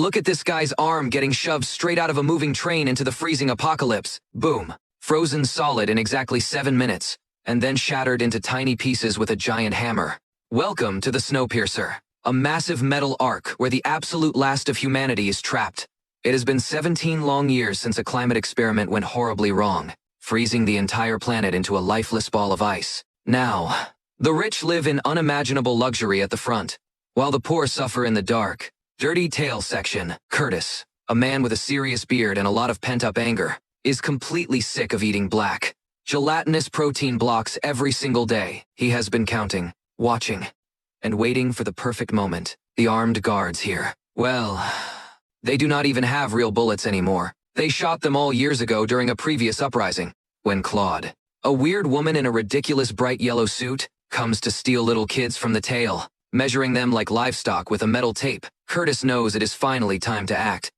Look at this guy's arm getting shoved straight out of a moving train into the freezing apocalypse. Boom. Frozen solid in exactly 7 minutes, and then shattered into tiny pieces with a giant hammer. Welcome to the Snowpiercer, a massive metal arc where the absolute last of humanity is trapped. It has been 17 long years since a climate experiment went horribly wrong, freezing the entire planet into a lifeless ball of ice. Now, the rich live in unimaginable luxury at the front, while the poor suffer in the dark, dirty tail section. Curtis, a man with a serious beard and a lot of pent-up anger, is completely sick of eating black, gelatinous protein blocks every single day. He has been counting, watching, and waiting for the perfect moment. The armed guards here, well, they do not even have real bullets anymore. They shot them all years ago during a previous uprising, when Claude, a weird woman in a ridiculous bright yellow suit, comes to steal little kids from the tail, measuring them like livestock with a metal tape. Curtis knows it is finally time to act.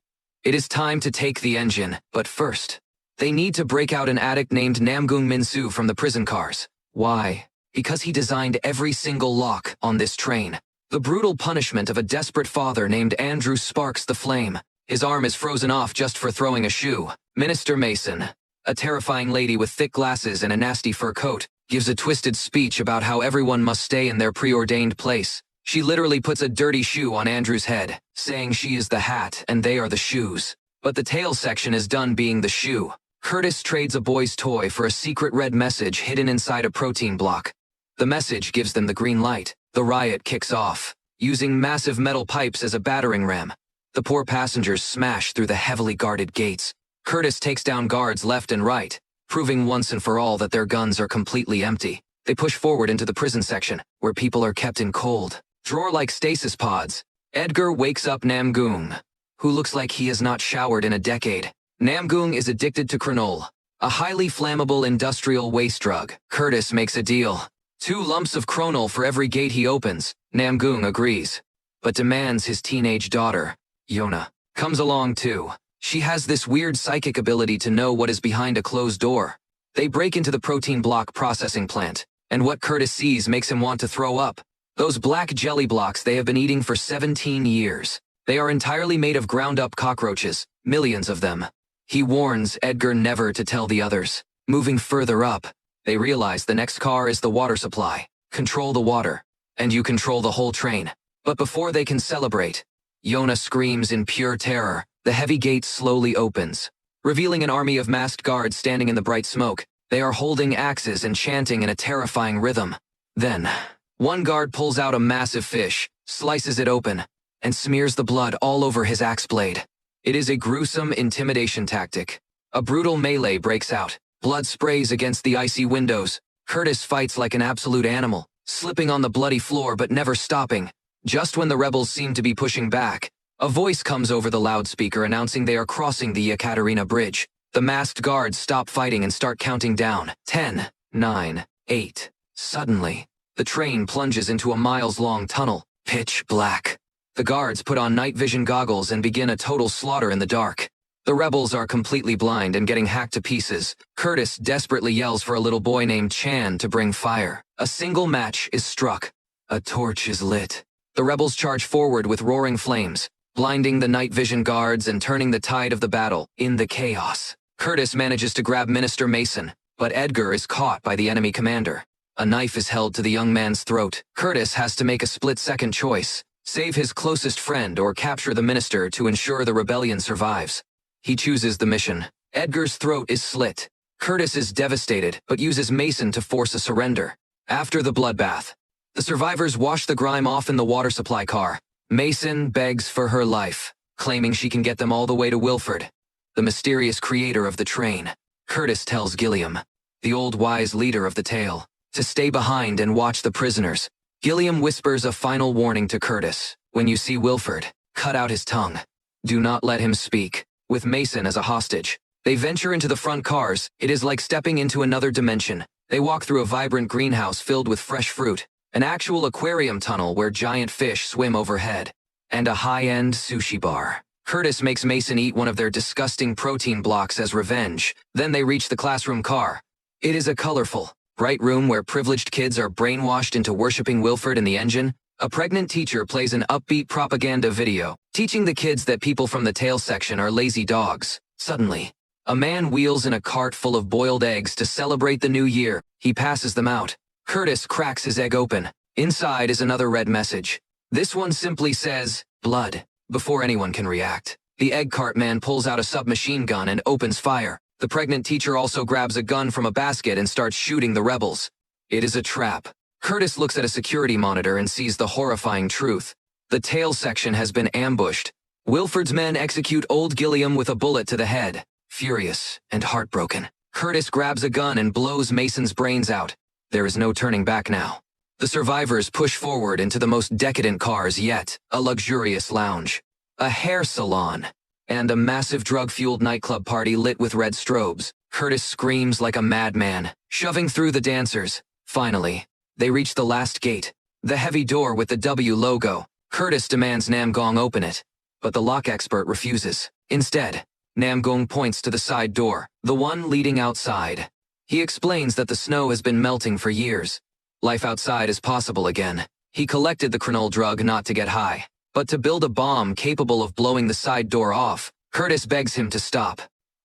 It is time to take the engine, but first, they need to break out an addict named Namgung Minsu from the prison cars. Why? Because he designed every single lock on this train. The brutal punishment of a desperate father named Andrew sparks the flame. His arm is frozen off just for throwing a shoe. Minister Mason, a terrifying lady with thick glasses and a nasty fur coat, gives a twisted speech about how everyone must stay in their preordained place. She literally puts a dirty shoe on Andrew's head, saying she is the hat and they are the shoes. But the tail section is done being the shoe. Curtis trades a boy's toy for a secret red message hidden inside a protein block. The message gives them the green light. The riot kicks off, using massive metal pipes as a battering ram. The poor passengers smash through the heavily guarded gates. Curtis takes down guards left and right, proving once and for all that their guns are completely empty. They push forward into the prison section, where people are kept in cold, drawer-like stasis pods. Edgar wakes up Namgung, who looks like he has not showered in a decade. Namgung is addicted to crenol, a highly flammable industrial waste drug. Curtis makes a deal. 2 lumps of crenol for every gate he opens. Namgung agrees, but demands his teenage daughter, Yona, comes along too. She has this weird psychic ability to know what is behind a closed door. They break into the protein block processing plant, and what Curtis sees makes him want to throw up. Those black jelly blocks they have been eating for 17 years. They are entirely made of ground-up cockroaches, millions of them. He warns Edgar never to tell the others. Moving further up, they realize the next car is the water supply. Control the water, and you control the whole train. But before they can celebrate, Yona screams in pure terror. The heavy gate slowly opens, revealing an army of masked guards standing in the bright smoke. They are holding axes and chanting in a terrifying rhythm. Then, one guard pulls out a massive fish, slices it open, and smears the blood all over his axe blade. It is a gruesome intimidation tactic. A brutal melee breaks out. Blood sprays against the icy windows. Curtis fights like an absolute animal, slipping on the bloody floor but never stopping. Just when the rebels seem to be pushing back, a voice comes over the loudspeaker announcing they are crossing the Yekaterina Bridge. The masked guards stop fighting and start counting down. 10, 9, 8. Suddenly, the train plunges into a miles-long tunnel, pitch black. The guards put on night vision goggles and begin a total slaughter in the dark. The rebels are completely blind and getting hacked to pieces. Curtis desperately yells for a little boy named Chan to bring fire. A single match is struck. A torch is lit. The rebels charge forward with roaring flames, blinding the night vision guards and turning the tide of the battle. In the chaos, Curtis manages to grab Minister Mason, but Edgar is caught by the enemy commander. A knife is held to the young man's throat. Curtis has to make a split-second choice: save his closest friend or capture the minister to ensure the rebellion survives. He chooses the mission. Edgar's throat is slit. Curtis is devastated, but uses Mason to force a surrender. After the bloodbath, the survivors wash the grime off in the water supply car. Mason begs for her life, claiming she can get them all the way to Wilford, the mysterious creator of the train. Curtis tells Gilliam, the old wise leader of the tale, to stay behind and watch the prisoners. Gilliam whispers a final warning to Curtis: when you see Wilford, cut out his tongue. Do not let him speak. With Mason as a hostage, they venture into the front cars. It is like stepping into another dimension. They walk through a vibrant greenhouse filled with fresh fruit, an actual aquarium tunnel where giant fish swim overhead, and a high-end sushi bar. Curtis makes Mason eat one of their disgusting protein blocks as revenge. Then they reach the classroom car. It is a colorful, bright room where privileged kids are brainwashed into worshipping Wilford in the engine. A pregnant teacher plays an upbeat propaganda video, teaching the kids that people from the tail section are lazy dogs. Suddenly, a man wheels in a cart full of boiled eggs to celebrate the new year. He passes them out. Curtis cracks his egg open. Inside is another red message. This one simply says, blood. Before anyone can react, the egg cart man pulls out a submachine gun and opens fire. The pregnant teacher also grabs a gun from a basket and starts shooting the rebels. It is a trap. Curtis looks at a security monitor and sees the horrifying truth. The tail section has been ambushed. Wilford's men execute old Gilliam with a bullet to the head. Furious and heartbroken, Curtis grabs a gun and blows Mason's brains out. There is no turning back now. The survivors push forward into the most decadent cars yet, a luxurious lounge, a hair salon, and a massive drug-fueled nightclub party lit with red strobes. Curtis screams like a madman, shoving through the dancers. Finally, they reach the last gate, the heavy door with the W logo. Curtis demands Namgong open it, but the lock expert refuses. Instead, Namgong points to the side door, the one leading outside. He explains that the snow has been melting for years. Life outside is possible again. He collected the Crenol drug not to get high, but to build a bomb capable of blowing the side door off. Curtis begs him to stop.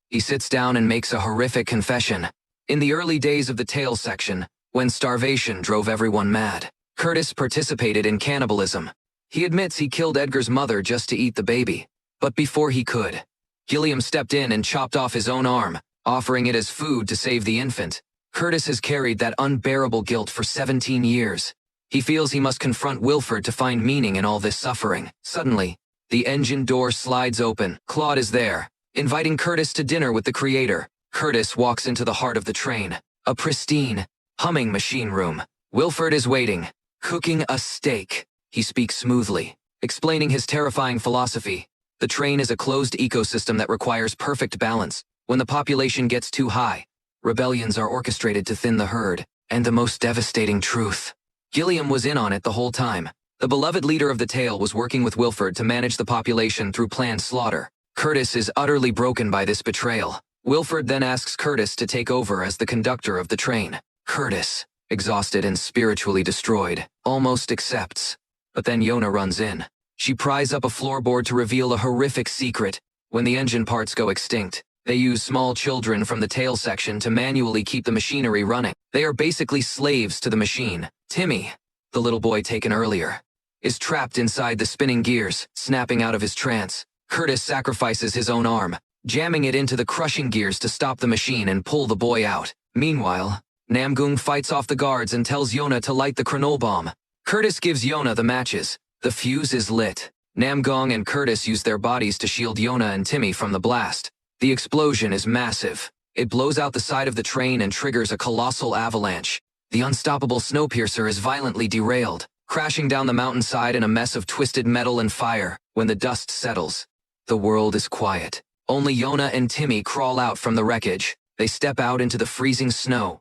He sits down and makes a horrific confession. In the early days of the tail section, when starvation drove everyone mad, Curtis participated in cannibalism. He admits he killed Edgar's mother just to eat the baby. But before he could, Gilliam stepped in and chopped off his own arm, offering it as food to save the infant. Curtis has carried that unbearable guilt for 17 years. He feels he must confront Wilford to find meaning in all this suffering. Suddenly, the engine door slides open. Claude is there, inviting Curtis to dinner with the creator. Curtis walks into the heart of the train, a pristine, humming machine room. Wilford is waiting, cooking a steak. He speaks smoothly, explaining his terrifying philosophy. The train is a closed ecosystem that requires perfect balance. When the population gets too high, rebellions are orchestrated to thin the herd. And the most devastating truth: Gilliam was in on it the whole time. The beloved leader of the tail was working with Wilford to manage the population through planned slaughter. Curtis is utterly broken by this betrayal. Wilford then asks Curtis to take over as the conductor of the train. Curtis, exhausted and spiritually destroyed, almost accepts. But then Yona runs in. She pries up a floorboard to reveal a horrific secret. When the engine parts go extinct, they use small children from the tail section to manually keep the machinery running. They are basically slaves to the machine. Timmy, the little boy taken earlier, is trapped inside the spinning gears, snapping out of his trance. Curtis sacrifices his own arm, jamming it into the crushing gears to stop the machine and pull the boy out. Meanwhile, Namgung fights off the guards and tells Yona to light the Crenol bomb. Curtis gives Yona the matches. The fuse is lit. Namgong and Curtis use their bodies to shield Yona and Timmy from the blast. The explosion is massive. It blows out the side of the train and triggers a colossal avalanche. The unstoppable Snowpiercer is violently derailed, crashing down the mountainside in a mess of twisted metal and fire. When the dust settles, the world is quiet. Only Yona and Timmy crawl out from the wreckage. They step out into the freezing snow.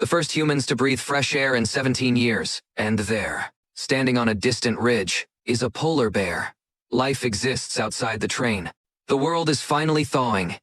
The first humans to breathe fresh air in 17 years. And there, standing on a distant ridge, is a polar bear. Life exists outside the train. The world is finally thawing.